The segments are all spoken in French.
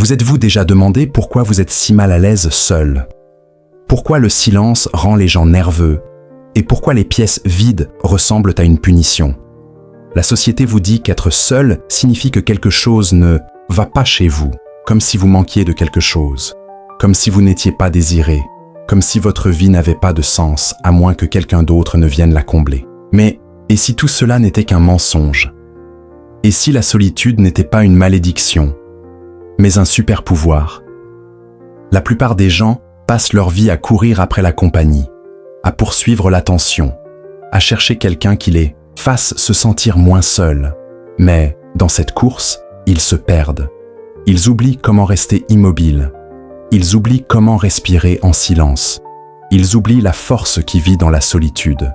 Vous êtes-vous déjà demandé pourquoi vous êtes si mal à l'aise seul? Pourquoi le silence rend les gens nerveux? Et pourquoi les pièces vides ressemblent à une punition? La société vous dit qu'être seul signifie que quelque chose ne va pas chez vous, comme si vous manquiez de quelque chose, comme si vous n'étiez pas désiré, comme si votre vie n'avait pas de sens à moins que quelqu'un d'autre ne vienne la combler. Mais, et si tout cela n'était qu'un mensonge? Et si la solitude n'était pas une malédiction, mais un super pouvoir? La plupart des gens passent leur vie à courir après la compagnie, à poursuivre l'attention, à chercher quelqu'un qui les fasse se sentir moins seuls. Mais, dans cette course, ils se perdent. Ils oublient comment rester immobiles. Ils oublient comment respirer en silence. Ils oublient la force qui vit dans la solitude.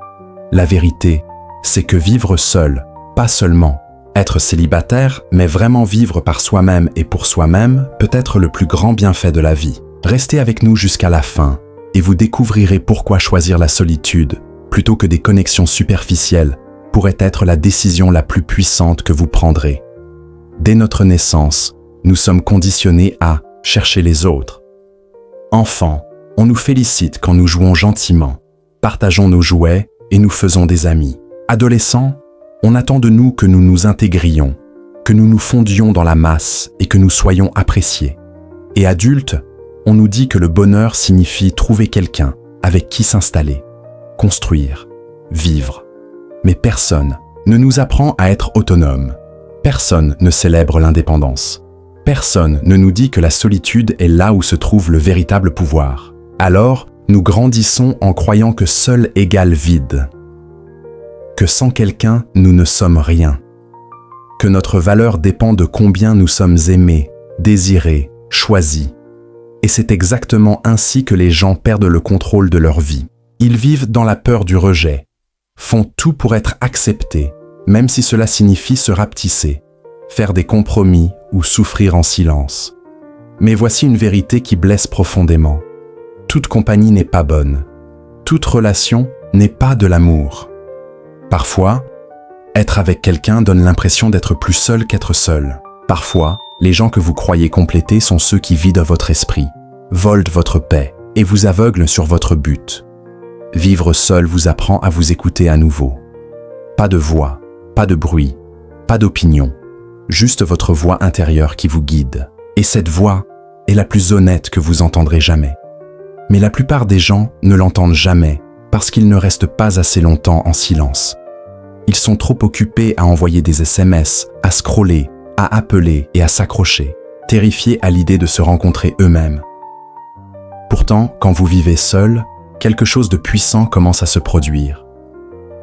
La vérité, c'est que vivre seul, pas seulement être célibataire, mais vraiment vivre par soi-même et pour soi-même, peut être le plus grand bienfait de la vie. Restez avec nous jusqu'à la fin, et vous découvrirez pourquoi choisir la solitude, plutôt que des connexions superficielles, pourrait être la décision la plus puissante que vous prendrez. Dès notre naissance, nous sommes conditionnés à chercher les autres. Enfants, on nous félicite quand nous jouons gentiment, partageons nos jouets et nous faisons des amis. Adolescents, on attend de nous que nous nous intégrions, que nous nous fondions dans la masse et que nous soyons appréciés. Et adultes, on nous dit que le bonheur signifie trouver quelqu'un avec qui s'installer, construire, vivre. Mais personne ne nous apprend à être autonome. Personne ne célèbre l'indépendance. Personne ne nous dit que la solitude est là où se trouve le véritable pouvoir. Alors, nous grandissons en croyant que seul égale vide. Que sans quelqu'un, nous ne sommes rien. Que notre valeur dépend de combien nous sommes aimés, désirés, choisis. Et c'est exactement ainsi que les gens perdent le contrôle de leur vie. Ils vivent dans la peur du rejet, font tout pour être acceptés, même si cela signifie se rapetisser, faire des compromis ou souffrir en silence. Mais voici une vérité qui blesse profondément. Toute compagnie n'est pas bonne. Toute relation n'est pas de l'amour. Parfois, être avec quelqu'un donne l'impression d'être plus seul qu'être seul. Parfois, les gens que vous croyez compléter sont ceux qui vident votre esprit, volent votre paix et vous aveuglent sur votre but. Vivre seul vous apprend à vous écouter à nouveau. Pas de voix, pas de bruit, pas d'opinion, juste votre voix intérieure qui vous guide. Et cette voix est la plus honnête que vous entendrez jamais. Mais la plupart des gens ne l'entendent jamais parce qu'ils ne restent pas assez longtemps en silence. Ils sont trop occupés à envoyer des SMS, à scroller, à appeler et à s'accrocher, terrifiés à l'idée de se rencontrer eux-mêmes. Pourtant, quand vous vivez seul, quelque chose de puissant commence à se produire.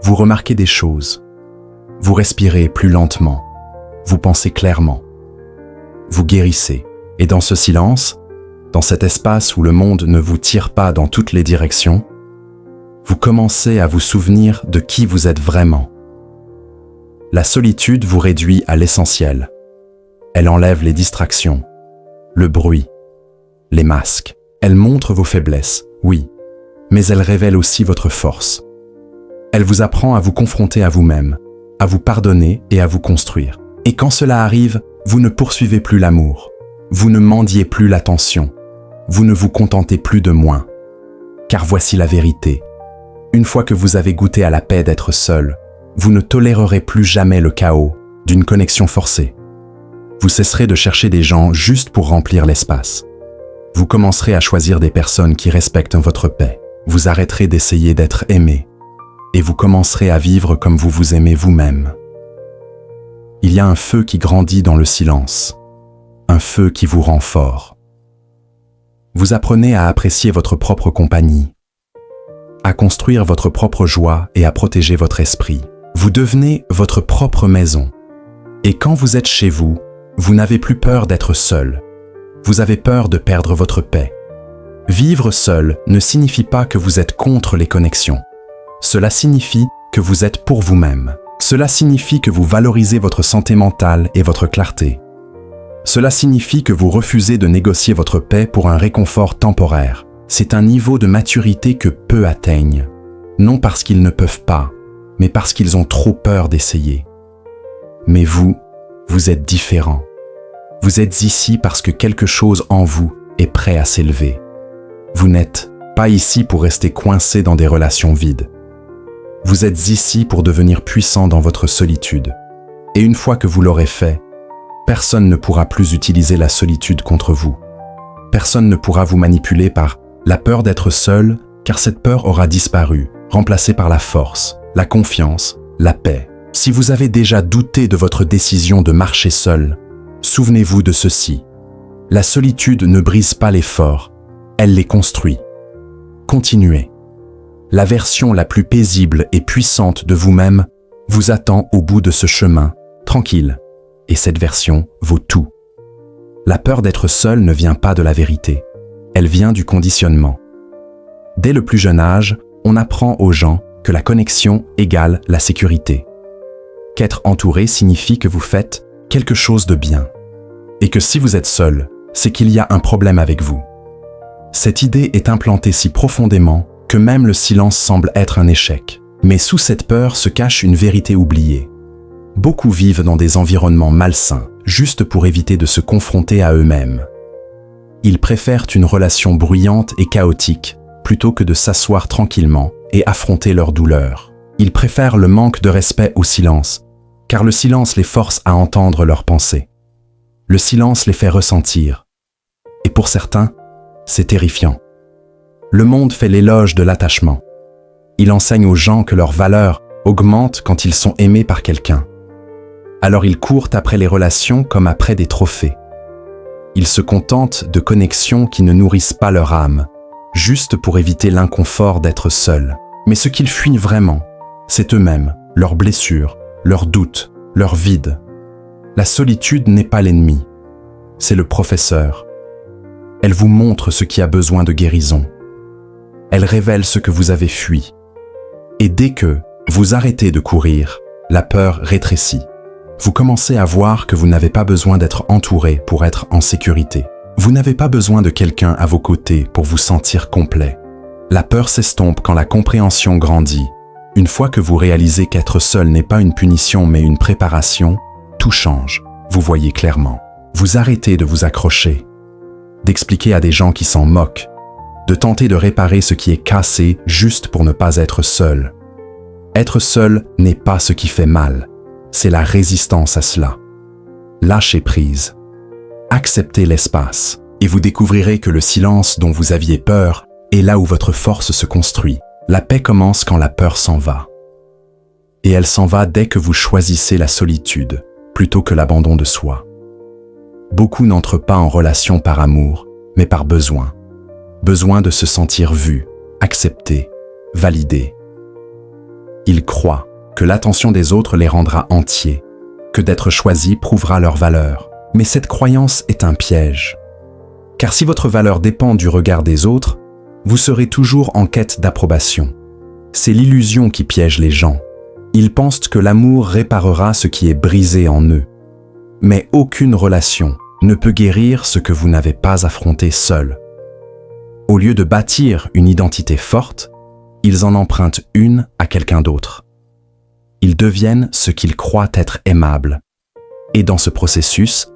Vous remarquez des choses. Vous respirez plus lentement. Vous pensez clairement. Vous guérissez. Et dans ce silence, dans cet espace où le monde ne vous tire pas dans toutes les directions, vous commencez à vous souvenir de qui vous êtes vraiment. La solitude vous réduit à l'essentiel. Elle enlève les distractions, le bruit, les masques. Elle montre vos faiblesses, oui, mais elle révèle aussi votre force. Elle vous apprend à vous confronter à vous-même, à vous pardonner et à vous construire. Et quand cela arrive, vous ne poursuivez plus l'amour, vous ne mendiez plus l'attention, vous ne vous contentez plus de moins. Car voici la vérité. Une fois que vous avez goûté à la paix d'être seul, vous ne tolérerez plus jamais le chaos d'une connexion forcée. Vous cesserez de chercher des gens juste pour remplir l'espace. Vous commencerez à choisir des personnes qui respectent votre paix. Vous arrêterez d'essayer d'être aimé et vous commencerez à vivre comme vous vous aimez vous-même. Il y a un feu qui grandit dans le silence, un feu qui vous rend fort. Vous apprenez à apprécier votre propre compagnie, à construire votre propre joie et à protéger votre esprit. Vous devenez votre propre maison. Et quand vous êtes chez vous, vous n'avez plus peur d'être seul. Vous avez peur de perdre votre paix. Vivre seul ne signifie pas que vous êtes contre les connexions. Cela signifie que vous êtes pour vous-même. Cela signifie que vous valorisez votre santé mentale et votre clarté. Cela signifie que vous refusez de négocier votre paix pour un réconfort temporaire. C'est un niveau de maturité que peu atteignent. Non parce qu'ils ne peuvent pas, mais parce qu'ils ont trop peur d'essayer. Mais vous êtes différent. Vous êtes ici parce que quelque chose en vous est prêt à s'élever. Vous n'êtes pas ici pour rester coincé dans des relations vides. Vous êtes ici pour devenir puissant dans votre solitude. Et une fois que vous l'aurez fait, personne ne pourra plus utiliser la solitude contre vous. Personne ne pourra vous manipuler par la peur d'être seul, car cette peur aura disparu, remplacée par la force, la confiance, la paix. Si vous avez déjà douté de votre décision de marcher seul, souvenez-vous de ceci. La solitude ne brise pas les forts, elle les construit. Continuez. La version la plus paisible et puissante de vous-même vous attend au bout de ce chemin, tranquille. Et cette version vaut tout. La peur d'être seul ne vient pas de la vérité, elle vient du conditionnement. Dès le plus jeune âge, on apprend aux gens que la connexion égale la sécurité. Qu'être entouré signifie que vous faites quelque chose de bien. Et que si vous êtes seul, c'est qu'il y a un problème avec vous. Cette idée est implantée si profondément que même le silence semble être un échec. Mais sous cette peur se cache une vérité oubliée. Beaucoup vivent dans des environnements malsains, juste pour éviter de se confronter à eux-mêmes. Ils préfèrent une relation bruyante et chaotique, plutôt que de s'asseoir tranquillement et affronter leur douleur. Ils préfèrent le manque de respect au silence, car le silence les force à entendre leurs pensées. Le silence les fait ressentir. Et pour certains, c'est terrifiant. Le monde fait l'éloge de l'attachement. Il enseigne aux gens que leur valeur augmente quand ils sont aimés par quelqu'un. Alors ils courent après les relations comme après des trophées. Ils se contentent de connexions qui ne nourrissent pas leur âme, juste pour éviter l'inconfort d'être seuls. Mais ce qu'ils fuient vraiment, c'est eux-mêmes, leurs blessures, leurs doutes, leurs vides. La solitude n'est pas l'ennemi, c'est le professeur. Elle vous montre ce qui a besoin de guérison. Elle révèle ce que vous avez fui. Et dès que vous arrêtez de courir, la peur rétrécit. Vous commencez à voir que vous n'avez pas besoin d'être entouré pour être en sécurité. Vous n'avez pas besoin de quelqu'un à vos côtés pour vous sentir complet. La peur s'estompe quand la compréhension grandit. Une fois que vous réalisez qu'être seul n'est pas une punition mais une préparation, tout change. Vous voyez clairement. Vous arrêtez de vous accrocher, d'expliquer à des gens qui s'en moquent, de tenter de réparer ce qui est cassé juste pour ne pas être seul. Être seul n'est pas ce qui fait mal, c'est la résistance à cela. Lâchez prise. Acceptez l'espace, et vous découvrirez que le silence dont vous aviez peur est là où votre force se construit. La paix commence quand la peur s'en va. Et elle s'en va dès que vous choisissez la solitude, plutôt que l'abandon de soi. Beaucoup n'entrent pas en relation par amour, mais par besoin. Besoin de se sentir vu, accepté, validé. Ils croient que l'attention des autres les rendra entiers, que d'être choisi prouvera leur valeur. Mais cette croyance est un piège. Car si votre valeur dépend du regard des autres, vous serez toujours en quête d'approbation. C'est l'illusion qui piège les gens. Ils pensent que l'amour réparera ce qui est brisé en eux. Mais aucune relation ne peut guérir ce que vous n'avez pas affronté seul. Au lieu de bâtir une identité forte, ils en empruntent une à quelqu'un d'autre. Ils deviennent ce qu'ils croient être aimables. Et dans ce processus,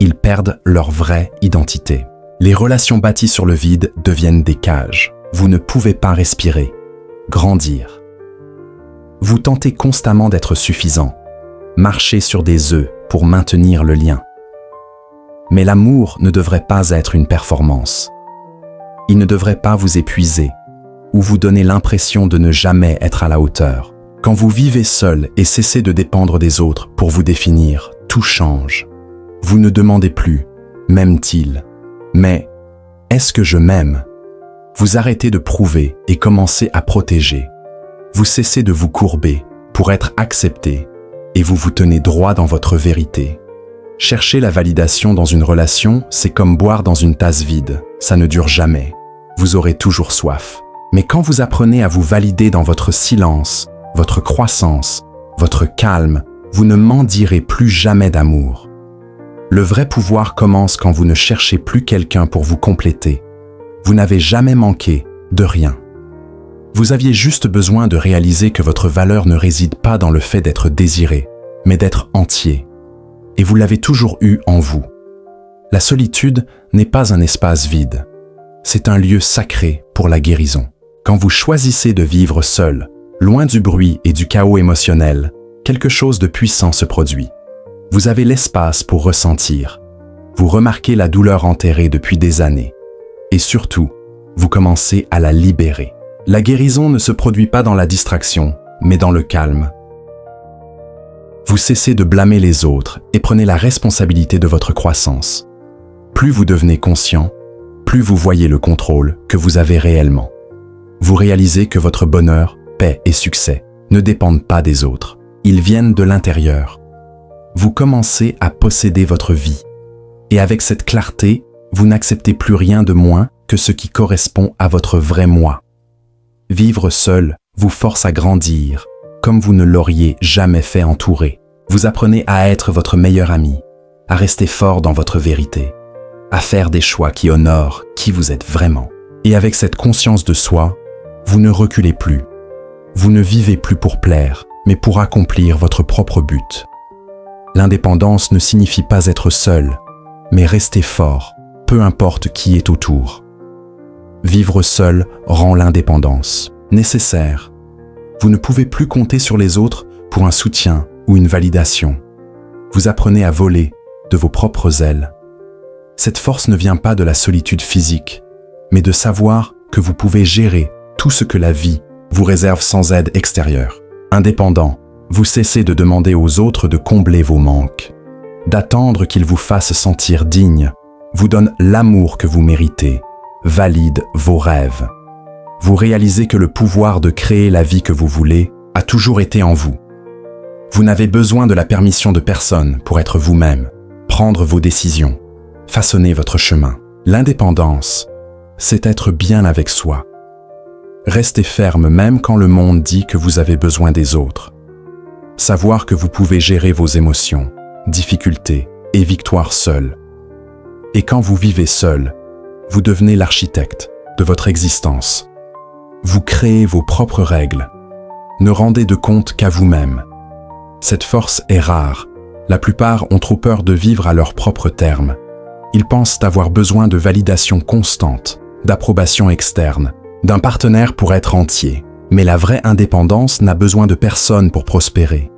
ils perdent leur vraie identité. Les relations bâties sur le vide deviennent des cages. Vous ne pouvez pas respirer, grandir. Vous tentez constamment d'être suffisant, marcher sur des œufs pour maintenir le lien. Mais l'amour ne devrait pas être une performance. Il ne devrait pas vous épuiser ou vous donner l'impression de ne jamais être à la hauteur. Quand vous vivez seul et cessez de dépendre des autres pour vous définir, tout change. Vous ne demandez plus « m'aime-t-il » mais « est-ce que je m'aime » Vous arrêtez de prouver et commencez à protéger. Vous cessez de vous courber pour être accepté et vous vous tenez droit dans votre vérité. Chercher la validation dans une relation, c'est comme boire dans une tasse vide. Ça ne dure jamais. Vous aurez toujours soif. Mais quand vous apprenez à vous valider dans votre silence, votre croissance, votre calme, vous ne mendirez plus jamais d'amour. Le vrai pouvoir commence quand vous ne cherchez plus quelqu'un pour vous compléter. Vous n'avez jamais manqué de rien. Vous aviez juste besoin de réaliser que votre valeur ne réside pas dans le fait d'être désiré, mais d'être entier. Et vous l'avez toujours eu en vous. La solitude n'est pas un espace vide. C'est un lieu sacré pour la guérison. Quand vous choisissez de vivre seul, loin du bruit et du chaos émotionnel, quelque chose de puissant se produit. Vous avez l'espace pour ressentir. Vous remarquez la douleur enterrée depuis des années. Et surtout, vous commencez à la libérer. La guérison ne se produit pas dans la distraction, mais dans le calme. Vous cessez de blâmer les autres et prenez la responsabilité de votre croissance. Plus vous devenez conscient, plus vous voyez le contrôle que vous avez réellement. Vous réalisez que votre bonheur, paix et succès ne dépendent pas des autres. Ils viennent de l'intérieur. Vous commencez à posséder votre vie. Et avec cette clarté, vous n'acceptez plus rien de moins que ce qui correspond à votre vrai moi. Vivre seul vous force à grandir, comme vous ne l'auriez jamais fait entouré. Vous apprenez à être votre meilleur ami, à rester fort dans votre vérité, à faire des choix qui honorent qui vous êtes vraiment. Et avec cette conscience de soi, vous ne reculez plus. Vous ne vivez plus pour plaire, mais pour accomplir votre propre but. L'indépendance ne signifie pas être seul, mais rester fort, peu importe qui est autour. Vivre seul rend l'indépendance nécessaire. Vous ne pouvez plus compter sur les autres pour un soutien ou une validation. Vous apprenez à voler de vos propres ailes. Cette force ne vient pas de la solitude physique, mais de savoir que vous pouvez gérer tout ce que la vie vous réserve sans aide extérieure. Indépendant, vous cessez de demander aux autres de combler vos manques, d'attendre qu'ils vous fassent sentir digne, vous donne l'amour que vous méritez, valide vos rêves. Vous réalisez que le pouvoir de créer la vie que vous voulez a toujours été en vous. Vous n'avez besoin de la permission de personne pour être vous-même, prendre vos décisions, façonner votre chemin. L'indépendance, c'est être bien avec soi. Restez ferme même quand le monde dit que vous avez besoin des autres. Savoir que vous pouvez gérer vos émotions, difficultés et victoires seul. Et quand vous vivez seul, vous devenez l'architecte de votre existence. Vous créez vos propres règles. Ne rendez de compte qu'à vous-même. Cette force est rare. La plupart ont trop peur de vivre à leurs propres termes. Ils pensent avoir besoin de validation constante, d'approbation externe, d'un partenaire pour être entier. Mais la vraie indépendance n'a besoin de personne pour prospérer,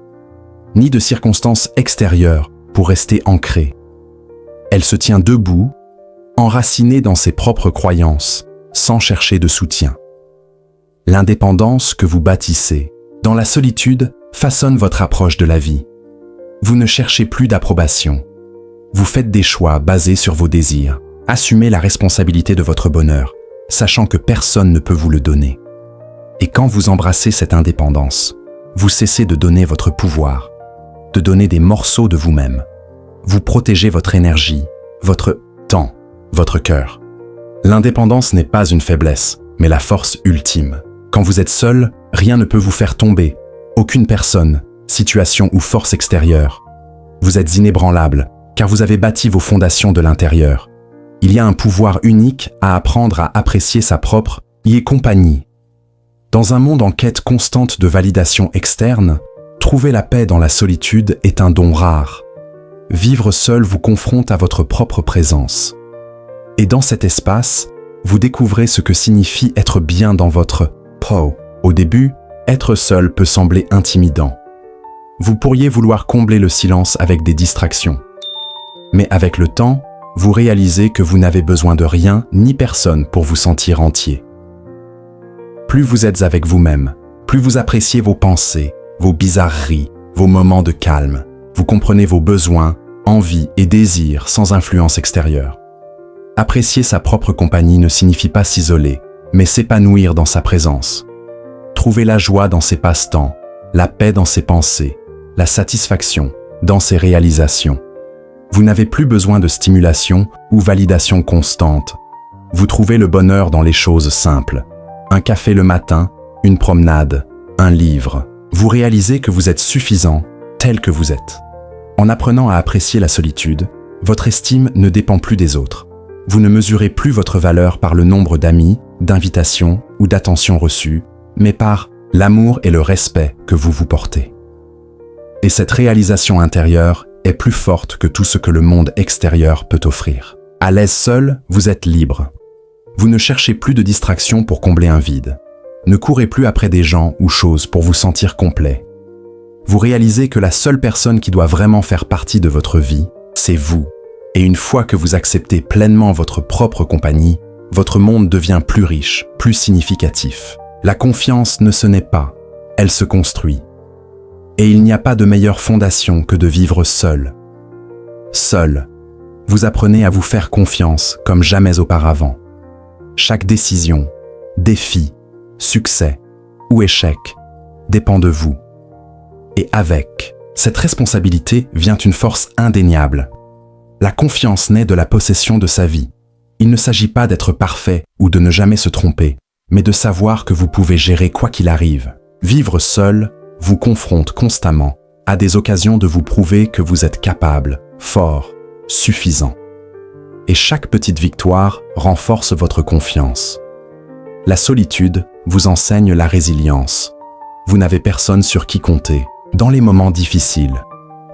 ni de circonstances extérieures pour rester ancrée. Elle se tient debout, enracinée dans ses propres croyances, sans chercher de soutien. L'indépendance que vous bâtissez, dans la solitude, façonne votre approche de la vie. Vous ne cherchez plus d'approbation. Vous faites des choix basés sur vos désirs. Assumez la responsabilité de votre bonheur, sachant que personne ne peut vous le donner. Et quand vous embrassez cette indépendance, vous cessez de donner votre pouvoir, de donner des morceaux de vous-même. Vous protégez votre énergie, votre temps, votre cœur. L'indépendance n'est pas une faiblesse, mais la force ultime. Quand vous êtes seul, rien ne peut vous faire tomber. Aucune personne, situation ou force extérieure. Vous êtes inébranlable, car vous avez bâti vos fondations de l'intérieur. Il y a un pouvoir unique à apprendre à apprécier sa propre compagnie. Dans un monde en quête constante de validation externe, trouver la paix dans la solitude est un don rare. Vivre seul vous confronte à votre propre présence. Et dans cet espace, vous découvrez ce que signifie être bien dans votre peau. Au début, être seul peut sembler intimidant. Vous pourriez vouloir combler le silence avec des distractions. Mais avec le temps, vous réalisez que vous n'avez besoin de rien ni personne pour vous sentir entier. Plus vous êtes avec vous-même, plus vous appréciez vos pensées, vos bizarreries, vos moments de calme. Vous comprenez vos besoins, envies et désirs sans influence extérieure. Apprécier sa propre compagnie ne signifie pas s'isoler, mais s'épanouir dans sa présence. Trouver la joie dans ses passe-temps, la paix dans ses pensées, la satisfaction dans ses réalisations. Vous n'avez plus besoin de stimulation ou validation constante. Vous trouvez le bonheur dans les choses simples. Un café le matin, une promenade, un livre. Vous réalisez que vous êtes suffisant, tel que vous êtes. En apprenant à apprécier la solitude, votre estime ne dépend plus des autres. Vous ne mesurez plus votre valeur par le nombre d'amis, d'invitations ou d'attentions reçues, mais par l'amour et le respect que vous vous portez. Et cette réalisation intérieure est plus forte que tout ce que le monde extérieur peut offrir. À l'aise seul, vous êtes libre. Vous ne cherchez plus de distraction pour combler un vide. Ne courez plus après des gens ou choses pour vous sentir complet. Vous réalisez que la seule personne qui doit vraiment faire partie de votre vie, c'est vous. Et une fois que vous acceptez pleinement votre propre compagnie, votre monde devient plus riche, plus significatif. La confiance ne se naît pas, elle se construit. Et il n'y a pas de meilleure fondation que de vivre seul. Seul, vous apprenez à vous faire confiance comme jamais auparavant. Chaque décision, défi, succès ou échec dépend de vous. Et avec cette responsabilité vient une force indéniable. La confiance naît de la possession de sa vie. Il ne s'agit pas d'être parfait ou de ne jamais se tromper, mais de savoir que vous pouvez gérer quoi qu'il arrive. Vivre seul vous confronte constamment à des occasions de vous prouver que vous êtes capable, fort, suffisant. Et chaque petite victoire renforce votre confiance. La solitude vous enseigne la résilience. Vous n'avez personne sur qui compter. Dans les moments difficiles,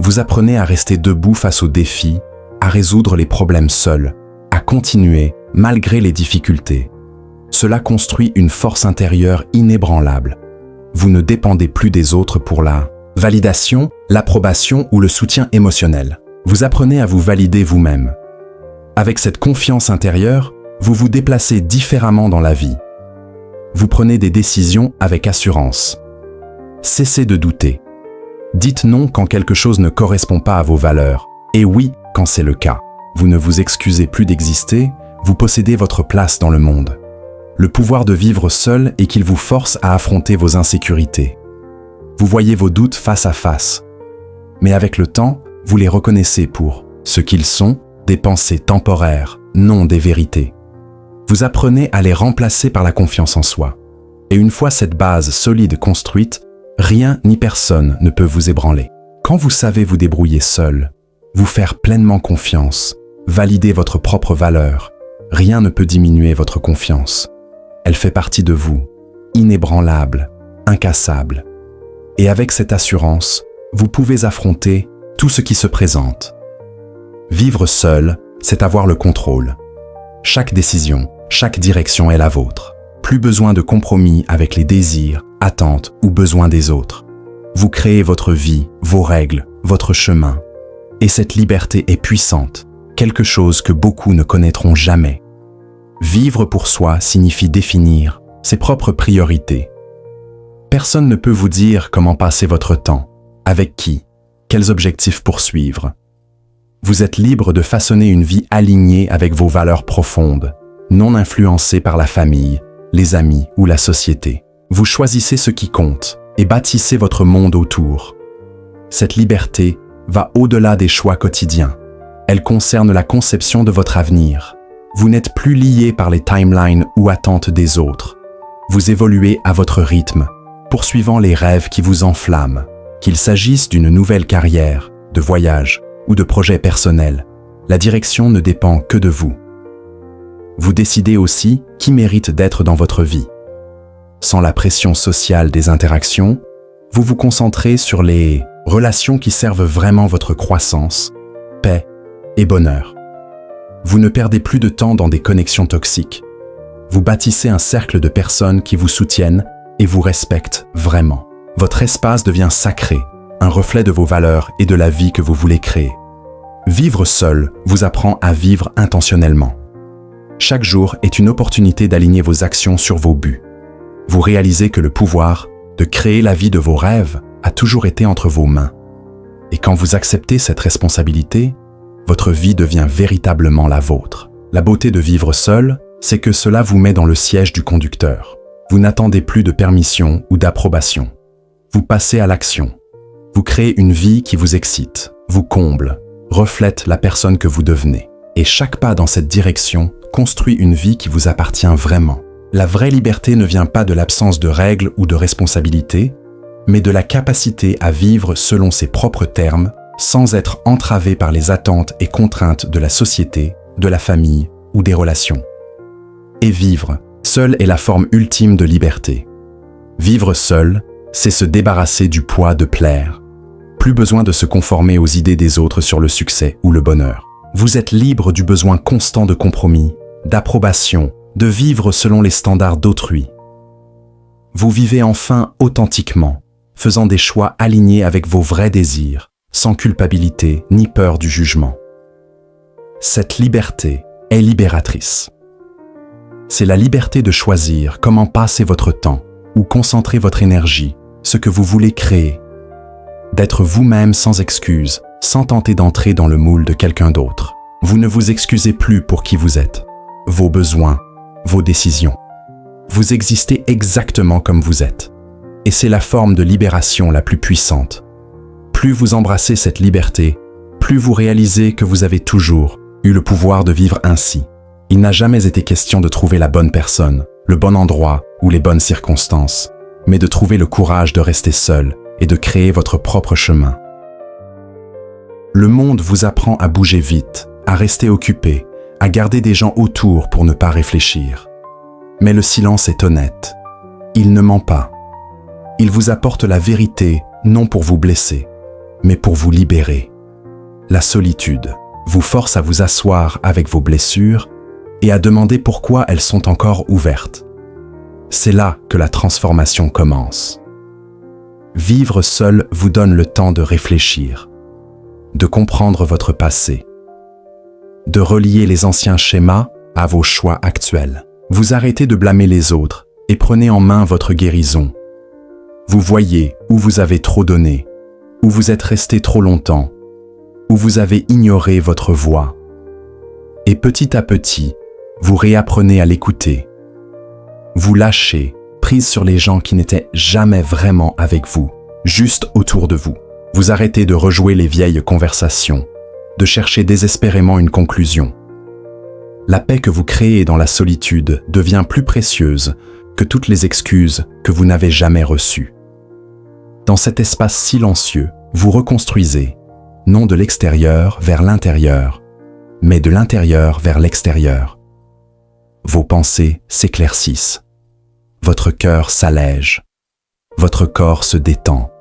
vous apprenez à rester debout face aux défis, à résoudre les problèmes seuls, à continuer malgré les difficultés. Cela construit une force intérieure inébranlable. Vous ne dépendez plus des autres pour la validation, l'approbation ou le soutien émotionnel. Vous apprenez à vous valider vous-même. Avec cette confiance intérieure, vous vous déplacez différemment dans la vie. Vous prenez des décisions avec assurance. Cessez de douter. Dites non quand quelque chose ne correspond pas à vos valeurs, et oui quand c'est le cas. Vous ne vous excusez plus d'exister, vous possédez votre place dans le monde. Le pouvoir de vivre seul est qu'il vous force à affronter vos insécurités. Vous voyez vos doutes face à face. Mais avec le temps, vous les reconnaissez pour ce qu'ils sont, des pensées temporaires, non des vérités. Vous apprenez à les remplacer par la confiance en soi. Et une fois cette base solide construite, rien ni personne ne peut vous ébranler. Quand vous savez vous débrouiller seul, vous faire pleinement confiance, valider votre propre valeur, rien ne peut diminuer votre confiance. Elle fait partie de vous, inébranlable, incassable. Et avec cette assurance, vous pouvez affronter tout ce qui se présente. Vivre seul, c'est avoir le contrôle. Chaque décision, chaque direction est la vôtre. Plus besoin de compromis avec les désirs, attentes ou besoins des autres. Vous créez votre vie, vos règles, votre chemin. Et cette liberté est puissante, quelque chose que beaucoup ne connaîtront jamais. Vivre pour soi signifie définir ses propres priorités. Personne ne peut vous dire comment passer votre temps, avec qui, quels objectifs poursuivre. Vous êtes libre de façonner une vie alignée avec vos valeurs profondes, non influencée par la famille, les amis ou la société. Vous choisissez ce qui compte et bâtissez votre monde autour. Cette liberté va au-delà des choix quotidiens. Elle concerne la conception de votre avenir. Vous n'êtes plus lié par les timelines ou attentes des autres. Vous évoluez à votre rythme, poursuivant les rêves qui vous enflamment, qu'il s'agisse d'une nouvelle carrière, de voyage ou de projets personnels. La direction ne dépend que de vous. Vous décidez aussi qui mérite d'être dans votre vie. Sans la pression sociale des interactions, vous vous concentrez sur les relations qui servent vraiment votre croissance, paix et bonheur. Vous ne perdez plus de temps dans des connexions toxiques. Vous bâtissez un cercle de personnes qui vous soutiennent et vous respectent vraiment. Votre espace devient sacré, un reflet de vos valeurs et de la vie que vous voulez créer. Vivre seul vous apprend à vivre intentionnellement. Chaque jour est une opportunité d'aligner vos actions sur vos buts. Vous réalisez que le pouvoir de créer la vie de vos rêves a toujours été entre vos mains. Et quand vous acceptez cette responsabilité, votre vie devient véritablement la vôtre. La beauté de vivre seul, c'est que cela vous met dans le siège du conducteur. Vous n'attendez plus de permission ou d'approbation. Vous passez à l'action. Vous créez une vie qui vous excite, vous comble, reflète la personne que vous devenez. Et chaque pas dans cette direction construit une vie qui vous appartient vraiment. La vraie liberté ne vient pas de l'absence de règles ou de responsabilités, mais de la capacité à vivre selon ses propres termes, sans être entravé par les attentes et contraintes de la société, de la famille ou des relations. Et vivre, seul est la forme ultime de liberté. Vivre seul, c'est se débarrasser du poids de plaire. Plus besoin de se conformer aux idées des autres sur le succès ou le bonheur. Vous êtes libre du besoin constant de compromis, d'approbation, de vivre selon les standards d'autrui. Vous vivez enfin authentiquement, faisant des choix alignés avec vos vrais désirs, sans culpabilité ni peur du jugement. Cette liberté est libératrice. C'est la liberté de choisir comment passer votre temps ou concentrer votre énergie, ce que vous voulez créer. D'être vous-même sans excuse, sans tenter d'entrer dans le moule de quelqu'un d'autre. Vous ne vous excusez plus pour qui vous êtes, vos besoins, vos décisions. Vous existez exactement comme vous êtes. Et c'est la forme de libération la plus puissante. Plus vous embrassez cette liberté, plus vous réalisez que vous avez toujours eu le pouvoir de vivre ainsi. Il n'a jamais été question de trouver la bonne personne, le bon endroit ou les bonnes circonstances, mais de trouver le courage de rester seul et de créer votre propre chemin. Le monde vous apprend à bouger vite, à rester occupé, à garder des gens autour pour ne pas réfléchir. Mais le silence est honnête. Il ne ment pas. Il vous apporte la vérité, non pour vous blesser, mais pour vous libérer. La solitude vous force à vous asseoir avec vos blessures et à demander pourquoi elles sont encore ouvertes. C'est là que la transformation commence. Vivre seul vous donne le temps de réfléchir, de comprendre votre passé, de relier les anciens schémas à vos choix actuels. Vous arrêtez de blâmer les autres et prenez en main votre guérison. Vous voyez où vous avez trop donné, où vous êtes resté trop longtemps, où vous avez ignoré votre voix. Et petit à petit, vous réapprenez à l'écouter. Vous lâchez prise sur les gens qui n'étaient jamais vraiment avec vous, juste autour de vous. Vous arrêtez de rejouer les vieilles conversations, de chercher désespérément une conclusion. La paix que vous créez dans la solitude devient plus précieuse que toutes les excuses que vous n'avez jamais reçues. Dans cet espace silencieux, vous reconstruisez, non de l'extérieur vers l'intérieur, mais de l'intérieur vers l'extérieur. Vos pensées s'éclaircissent, votre cœur s'allège, votre corps se détend,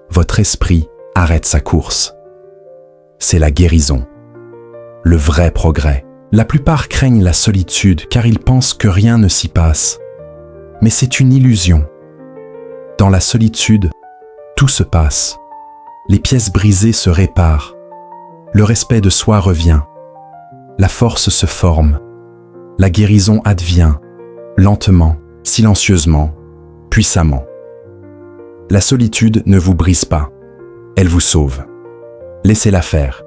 votre esprit arrête sa course. C'est la guérison, le vrai progrès. La plupart craignent la solitude car ils pensent que rien ne s'y passe. Mais c'est une illusion. Dans la solitude, tout se passe. Les pièces brisées se réparent. Le respect de soi revient. La force se forme. La guérison advient, lentement, silencieusement, puissamment. La solitude ne vous brise pas. Elle vous sauve. Laissez-la faire.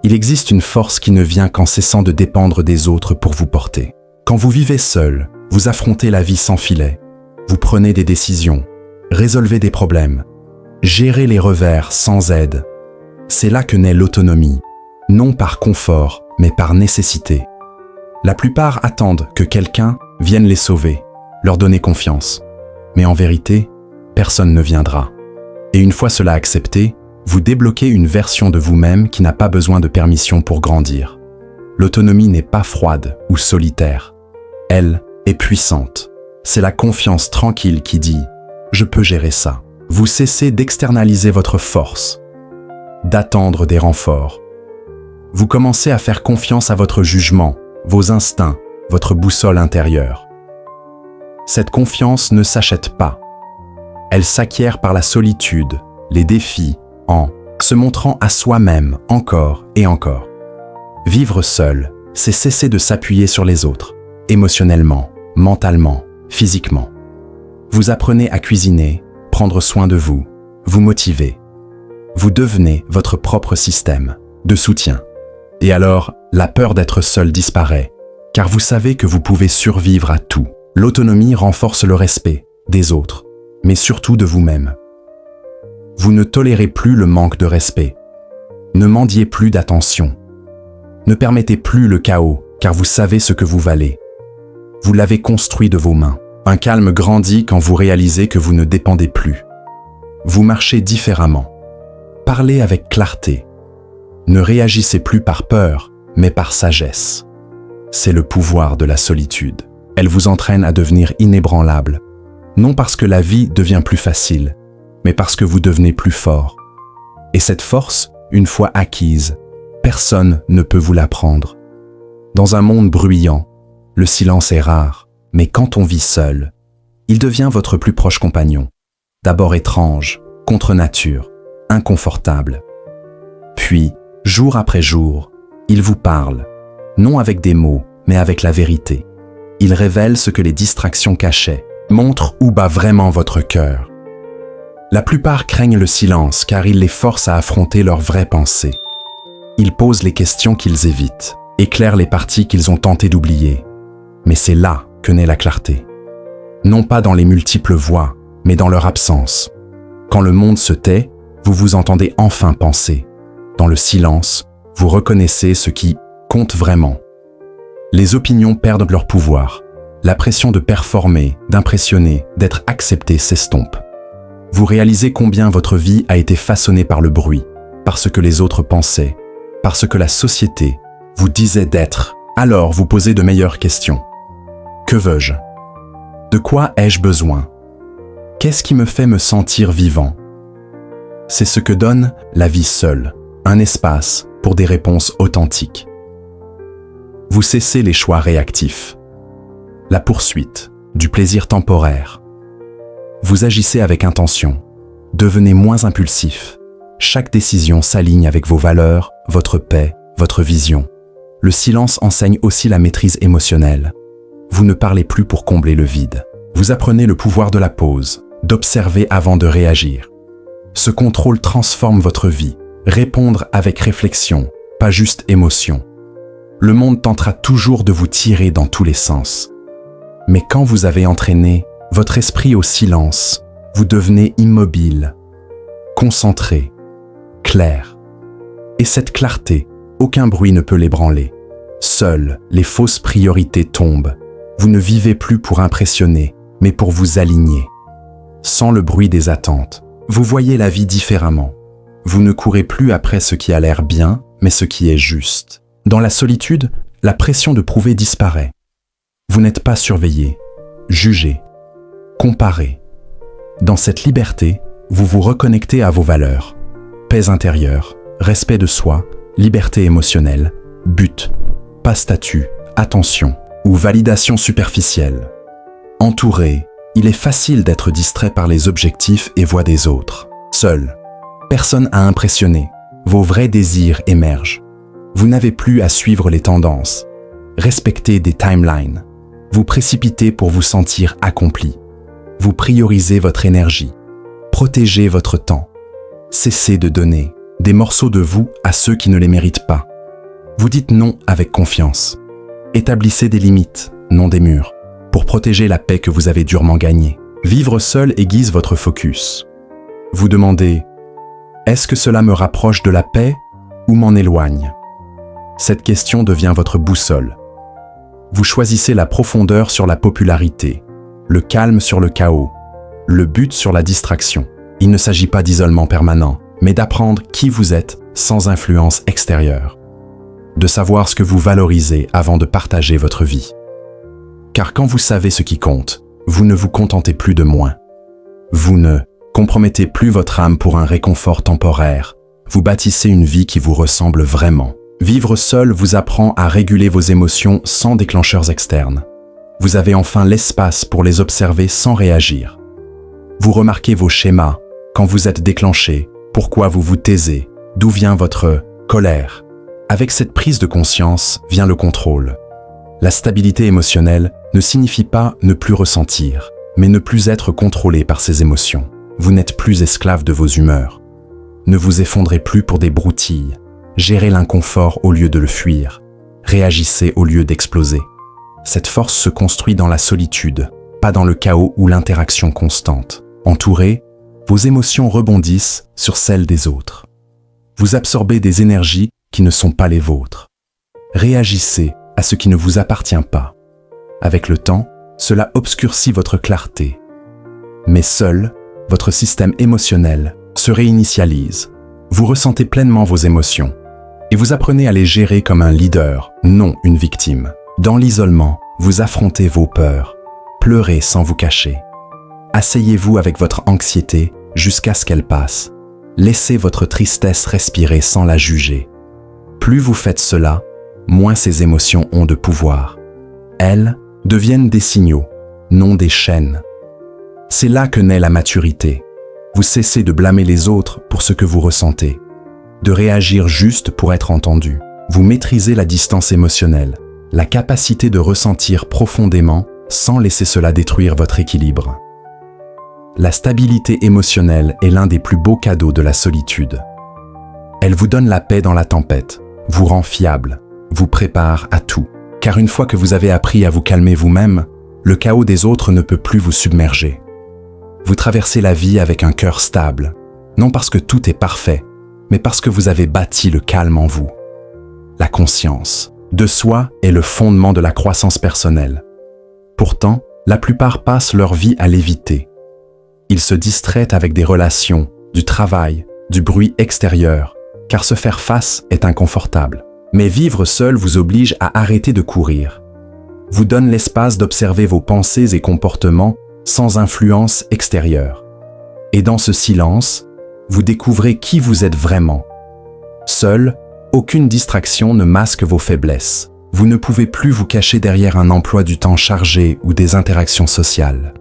Il existe une force qui ne vient qu'en cessant de dépendre des autres pour vous porter. Quand vous vivez seul, vous affrontez la vie sans filet. Vous prenez des décisions, résolvez des problèmes, gérez les revers sans aide. C'est là que naît l'autonomie, non par confort, mais par nécessité. La plupart attendent que quelqu'un vienne les sauver, leur donner confiance. Mais en vérité, personne ne viendra. Et une fois cela accepté, vous débloquez une version de vous-même qui n'a pas besoin de permission pour grandir. L'autonomie n'est pas froide ou solitaire. Elle est puissante. C'est la confiance tranquille qui dit « je peux gérer ça ». Vous cessez d'externaliser votre force, d'attendre des renforts. Vous commencez à faire confiance à votre jugement, vos instincts, votre boussole intérieure. Cette confiance ne s'achète pas. Elle s'acquiert par la solitude, les défis, en se montrant à soi-même encore et encore. Vivre seul, c'est cesser de s'appuyer sur les autres, émotionnellement, mentalement, physiquement. Vous apprenez à cuisiner, prendre soin de vous, vous motiver. Vous devenez votre propre système de soutien. Et alors, la peur d'être seul disparaît, car vous savez que vous pouvez survivre à tout. L'autonomie renforce le respect des autres, mais surtout de vous-même. Vous ne tolérez plus le manque de respect. Ne mendiez plus d'attention. Ne permettez plus le chaos, car vous savez ce que vous valez. Vous l'avez construit de vos mains. Un calme grandit quand vous réalisez que vous ne dépendez plus. Vous marchez différemment. Parlez avec clarté. Ne réagissez plus par peur, mais par sagesse. C'est le pouvoir de la solitude. Elle vous entraîne à devenir inébranlable, non parce que la vie devient plus facile, mais parce que vous devenez plus fort. Et cette force, une fois acquise, personne ne peut vous la prendre. Dans un monde bruyant, le silence est rare, mais quand on vit seul, il devient votre plus proche compagnon. D'abord étrange, contre nature, inconfortable. Puis, jour après jour, il vous parle, non avec des mots, mais avec la vérité. Il révèle ce que les distractions cachaient, montre où bat vraiment votre cœur. La plupart craignent le silence car il les force à affronter leurs vraies pensées. Ils posent les questions qu'ils évitent, éclairent les parties qu'ils ont tenté d'oublier. Mais c'est là que naît la clarté. Non pas dans les multiples voix, mais dans leur absence. Quand le monde se tait, vous vous entendez enfin penser. Dans le silence, vous reconnaissez ce qui compte vraiment. Les opinions perdent leur pouvoir. La pression de performer, d'impressionner, d'être accepté s'estompe. Vous réalisez combien votre vie a été façonnée par le bruit, par ce que les autres pensaient, par ce que la société vous disait d'être. Alors vous posez de meilleures questions. Que veux-je? De quoi ai-je besoin? Qu'est-ce qui me fait me sentir vivant? C'est ce que donne la vie seule, un espace pour des réponses authentiques. Vous cessez les choix réactifs, la poursuite du plaisir temporaire. Vous agissez avec intention, devenez moins impulsif. Chaque décision s'aligne avec vos valeurs, votre paix, votre vision. Le silence enseigne aussi la maîtrise émotionnelle. Vous ne parlez plus pour combler le vide. Vous apprenez le pouvoir de la pause, d'observer avant de réagir. Ce contrôle transforme votre vie. Répondre avec réflexion, pas juste émotion. Le monde tentera toujours de vous tirer dans tous les sens. Mais quand vous avez entraîné votre esprit au silence, vous devenez immobile, concentré, clair. Et cette clarté, aucun bruit ne peut l'ébranler. Seules les fausses priorités tombent. Vous ne vivez plus pour impressionner, mais pour vous aligner. Sans le bruit des attentes, vous voyez la vie différemment. Vous ne courez plus après ce qui a l'air bien, mais ce qui est juste. Dans la solitude, la pression de prouver disparaît. Vous n'êtes pas surveillé, jugé, comparé. Dans cette liberté, vous vous reconnectez à vos valeurs. Paix intérieure, respect de soi, liberté émotionnelle, but, pas statut, attention ou validation superficielle. Entouré, il est facile d'être distrait par les objectifs et voix des autres. Seul, personne à impressionner, vos vrais désirs émergent. Vous n'avez plus à suivre les tendances, respecter des timelines. Vous précipitez pour vous sentir accompli. Vous priorisez votre énergie, protégez votre temps. Cessez de donner des morceaux de vous à ceux qui ne les méritent pas. Vous dites non avec confiance. Établissez des limites, non des murs, pour protéger la paix que vous avez durement gagnée. Vivre seul aiguise votre focus. Vous demandez « Est-ce que cela me rapproche de la paix ou m'en éloigne ?» Cette question devient votre boussole. Vous choisissez la profondeur sur la popularité, le calme sur le chaos, le but sur la distraction. Il ne s'agit pas d'isolement permanent, mais d'apprendre qui vous êtes sans influence extérieure. De savoir ce que vous valorisez avant de partager votre vie. Car quand vous savez ce qui compte, vous ne vous contentez plus de moins. Vous ne compromettez plus votre âme pour un réconfort temporaire. Vous bâtissez une vie qui vous ressemble vraiment. Vivre seul vous apprend à réguler vos émotions sans déclencheurs externes. Vous avez enfin l'espace pour les observer sans réagir. Vous remarquez vos schémas, quand vous êtes déclenché, pourquoi vous vous taisez, d'où vient votre colère. Avec cette prise de conscience vient le contrôle. La stabilité émotionnelle ne signifie pas ne plus ressentir, mais ne plus être contrôlé par ses émotions. Vous n'êtes plus esclave de vos humeurs. Ne vous effondrez plus pour des broutilles. Gérez l'inconfort au lieu de le fuir. Réagissez au lieu d'exploser. Cette force se construit dans la solitude, pas dans le chaos ou l'interaction constante. Entouré, vos émotions rebondissent sur celles des autres. Vous absorbez des énergies qui ne sont pas les vôtres. Réagissez à ce qui ne vous appartient pas. Avec le temps, cela obscurcit votre clarté. Mais seul, votre système émotionnel se réinitialise. Vous ressentez pleinement vos émotions et vous apprenez à les gérer comme un leader, non une victime. Dans l'isolement, vous affrontez vos peurs, pleurez sans vous cacher. Asseyez-vous avec votre anxiété jusqu'à ce qu'elle passe. Laissez votre tristesse respirer sans la juger. Plus vous faites cela, moins ces émotions ont de pouvoir. Elles deviennent des signaux, non des chaînes. C'est là que naît la maturité. Vous cessez de blâmer les autres pour ce que vous ressentez, de réagir juste pour être entendu. Vous maîtrisez la distance émotionnelle, la capacité de ressentir profondément sans laisser cela détruire votre équilibre. La stabilité émotionnelle est l'un des plus beaux cadeaux de la solitude. Elle vous donne la paix dans la tempête, vous rend fiable, vous prépare à tout. Car une fois que vous avez appris à vous calmer vous-même, le chaos des autres ne peut plus vous submerger. Vous traversez la vie avec un cœur stable, non parce que tout est parfait, mais parce que vous avez bâti le calme en vous. La conscience de soi est le fondement de la croissance personnelle. Pourtant, la plupart passent leur vie à l'éviter. Ils se distraient avec des relations, du travail, du bruit extérieur, car se faire face est inconfortable. Mais vivre seul vous oblige à arrêter de courir, vous donne l'espace d'observer vos pensées et comportements sans influence extérieure. Et dans ce silence, vous découvrez qui vous êtes vraiment. Seul, aucune distraction ne masque vos faiblesses. Vous ne pouvez plus vous cacher derrière un emploi du temps chargé ou des interactions sociales.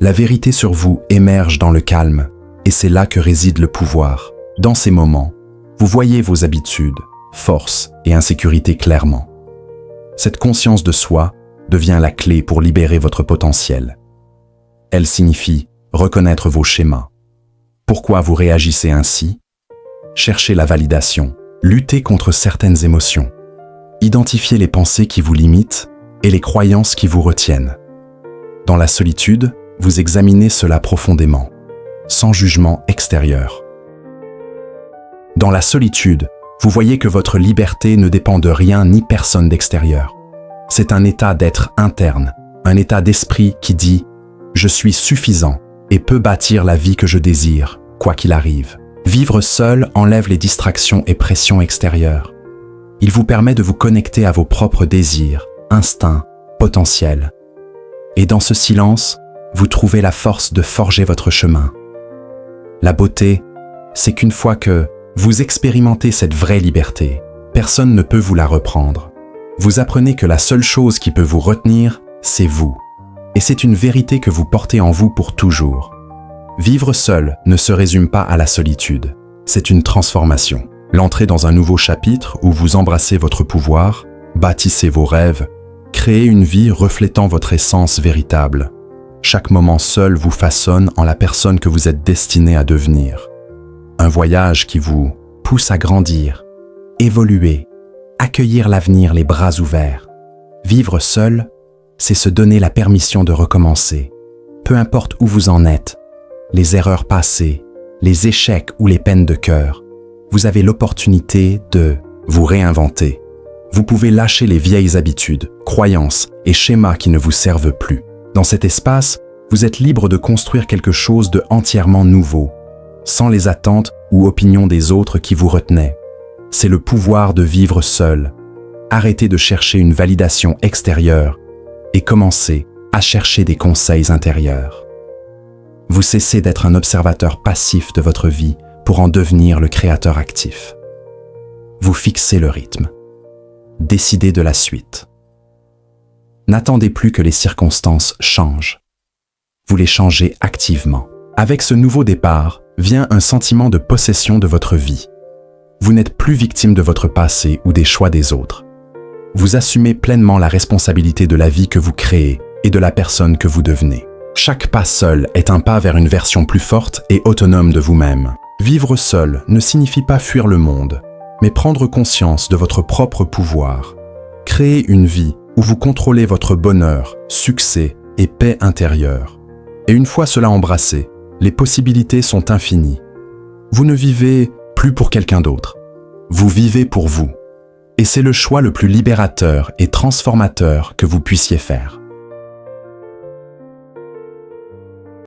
La vérité sur vous émerge dans le calme, et c'est là que réside le pouvoir. Dans ces moments, vous voyez vos habitudes, forces et insécurités clairement. Cette conscience de soi devient la clé pour libérer votre potentiel. Elle signifie reconnaître vos schémas. Pourquoi vous réagissez ainsi? Cherchez la validation, luttez contre certaines émotions. Identifiez les pensées qui vous limitent et les croyances qui vous retiennent. Dans la solitude, vous examinez cela profondément, sans jugement extérieur. Dans la solitude, vous voyez que votre liberté ne dépend de rien ni personne d'extérieur. C'est un état d'être interne, un état d'esprit qui dit « Je suis suffisant et peux bâtir la vie que je désire, quoi qu'il arrive ». Vivre seul enlève les distractions et pressions extérieures. Il vous permet de vous connecter à vos propres désirs, instincts, potentiels. Et dans ce silence, vous trouvez la force de forger votre chemin. La beauté, c'est qu'une fois que vous expérimentez cette vraie liberté, personne ne peut vous la reprendre. Vous apprenez que la seule chose qui peut vous retenir, c'est vous. Et c'est une vérité que vous portez en vous pour toujours. Vivre seul ne se résume pas à la solitude. C'est une transformation. L'entrée dans un nouveau chapitre où vous embrassez votre pouvoir, bâtissez vos rêves, créez une vie reflétant votre essence véritable. Chaque moment seul vous façonne en la personne que vous êtes destiné à devenir. Un voyage qui vous pousse à grandir, évoluer, accueillir l'avenir les bras ouverts. Vivre seul, c'est se donner la permission de recommencer. Peu importe où vous en êtes, les erreurs passées, les échecs ou les peines de cœur, vous avez l'opportunité de vous réinventer. Vous pouvez lâcher les vieilles habitudes, croyances et schémas qui ne vous servent plus. Dans cet espace, vous êtes libre de construire quelque chose de entièrement nouveau, sans les attentes ou opinions des autres qui vous retenaient. C'est le pouvoir de vivre seul. Arrêtez de chercher une validation extérieure et commencez à chercher des conseils intérieurs. Vous cessez d'être un observateur passif de votre vie pour en devenir le créateur actif. Vous fixez le rythme. Décidez de la suite. N'attendez plus que les circonstances changent. Vous les changez activement. Avec ce nouveau départ, vient un sentiment de possession de votre vie. Vous n'êtes plus victime de votre passé ou des choix des autres. Vous assumez pleinement la responsabilité de la vie que vous créez et de la personne que vous devenez. Chaque pas seul est un pas vers une version plus forte et autonome de vous-même. Vivre seul ne signifie pas fuir le monde, mais prendre conscience de votre propre pouvoir. Créer une vie où vous contrôlez votre bonheur, succès et paix intérieure. Et une fois cela embrassé, les possibilités sont infinies. Vous ne vivez plus pour quelqu'un d'autre. Vous vivez pour vous. Et c'est le choix le plus libérateur et transformateur que vous puissiez faire.